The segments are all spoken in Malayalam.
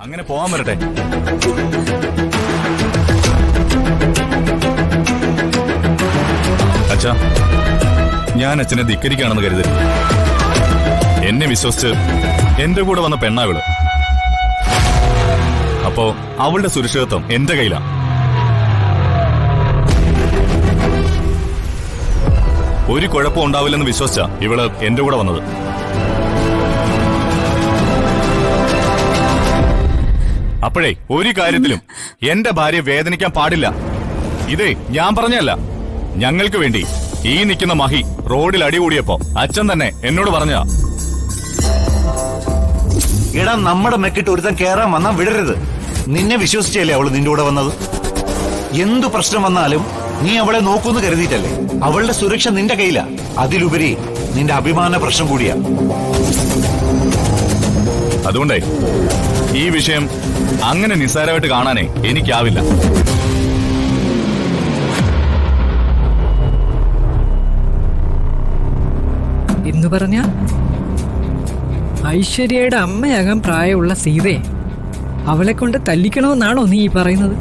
അങ്ങനെ പോവാൻ വരട്ടെ. അച്ഛാ, ഞാൻ അച്ഛനെ ധിക്കരിക്കുകയാണെന്ന് കരുതരുത്. എന്നെ വിശ്വസിച്ച് എന്റെ കൂടെ വന്ന പെണ്ണാവിള്. അപ്പോ അവളുടെ സുരക്ഷിതത്വം എന്റെ കയ്യിലാണ്. ഒരു കുഴപ്പം ഉണ്ടാവില്ലെന്ന് വിശ്വസിച്ച ഇവള് എന്റെ കൂടെ വന്നത്. അപ്പോഴേ ഒരു കാര്യത്തിലും എന്റെ ഭാര്യ വേദനിക്കാൻ പാടില്ല. ഇതേ ഞാൻ പറഞ്ഞല്ല, ഞങ്ങൾക്ക് വേണ്ടി ഈ നിൽക്കുന്ന മഹി റോഡിൽ അടികൂടിയപ്പോ അച്ഛൻ തന്നെ എന്നോട് പറഞ്ഞതാ. എടാ, നമ്മുടെ മെക്കിട്ട് ഒരുത്തൻ കേറാൻ വന്നാ വിടരുത്. നിന്നെ വിശ്വസിച്ചല്ലേ അവള് നിന്റെ കൂടെ വന്നത്. എന്തു പ്രശ്നം വന്നാലും നീ അവളെ നോക്കൂന്ന് കരുതിയിട്ടല്ലേ. അവളുടെ സുരക്ഷ നിന്റെ കയ്യിലാ. അതിലുപരി നിന്റെ അഭിമാന പ്രശ്നം കൂടിയാ. അതുകൊണ്ടേ ഈ വിഷയം അങ്ങനെ നിസ്സാരമായിട്ട് കാണാനേ എനിക്കാവില്ല. എന്ന് പറഞ്ഞ ഐശ്വര്യയുടെ അമ്മയാകാൻ പ്രായമുള്ള സീതയെ അവളെ കൊണ്ട് തല്ലിക്കണമെന്നാണോ നീ പറയുന്നത്?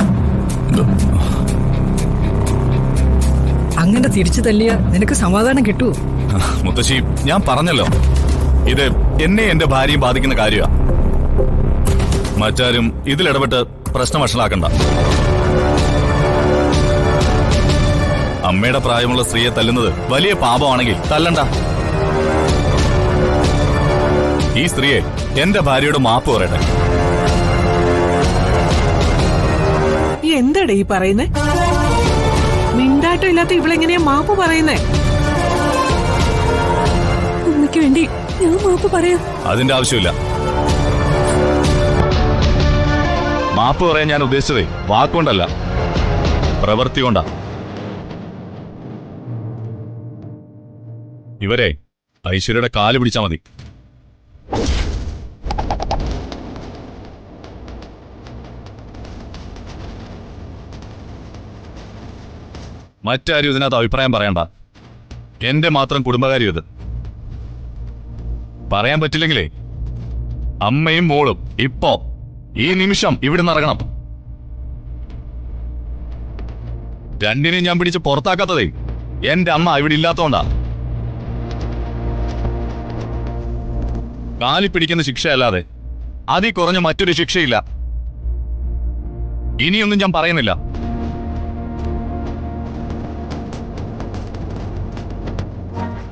അങ്ങനെ തിരിച്ചു തല്ലിയ നിനക്ക് സമാധാനം കിട്ടുമോ? മുത്തശ്ശി, ഞാൻ പറഞ്ഞല്ലോ, ഇത് എന്നെ എന്റെ ഭാര്യയും ബാധിക്കുന്ന കാര്യമാണ്. മറ്റാരും ഇതിലിടപെട്ട് പ്രശ്നം വഷളാക്കണ്ട. അമ്മയുടെ പ്രായമുള്ള സ്ത്രീയെ തല്ലുന്നത് വലിയ പാപമാണെങ്കിൽ തല്ലണ്ട. ഈ സ്ത്രീയെ എന്റെ ഭാര്യയോട് മാപ്പ് പറയട്ടെ. എന്താടേ ഈ പറയുന്നേ? മിണ്ടാട്ടം ഇല്ലാത്ത ഇവളെങ്ങനെയാ മാപ്പ് പറയുന്നേ? അമ്മയ്ക്ക് വേണ്ടി ഞാൻ മാപ്പ് പറയാം. അതിന്റെ ആവശ്യമില്ല. മാപ്പ് പറയാൻ ഞാൻ ഉദ്ദേശിച്ചതേ വാക്കുകൊണ്ടല്ല, പ്രവൃത്തി കൊണ്ടാ. ഇവരെ ഐശ്വര്യയുടെ കാല് പിടിച്ചാ മതി. മറ്റാരും ഇതിനകത്ത് അഭിപ്രായം പറയണ്ട. എന്റെ മാത്രം കുടുംബകാര്യം ഇത്. പറയാൻ പറ്റില്ലെങ്കിലേ അമ്മയും മോളും ഇപ്പോ ഈ നിമിഷം ഇവിടുന്ന് ഇറങ്ങണം. രണ്ടിനെയും ഞാൻ പിടിച്ച് പുറത്താക്കാത്തതേ എന്റെ അമ്മ ഇവിടെ ഇല്ലാത്തോണ്ടാ. കാലി പിടിക്കുന്ന ശിക്ഷയല്ലാതെ അതിൽ കുറഞ്ഞ മറ്റൊരു ശിക്ഷയില്ല. ഇനിയൊന്നും ഞാൻ പറയുന്നില്ല.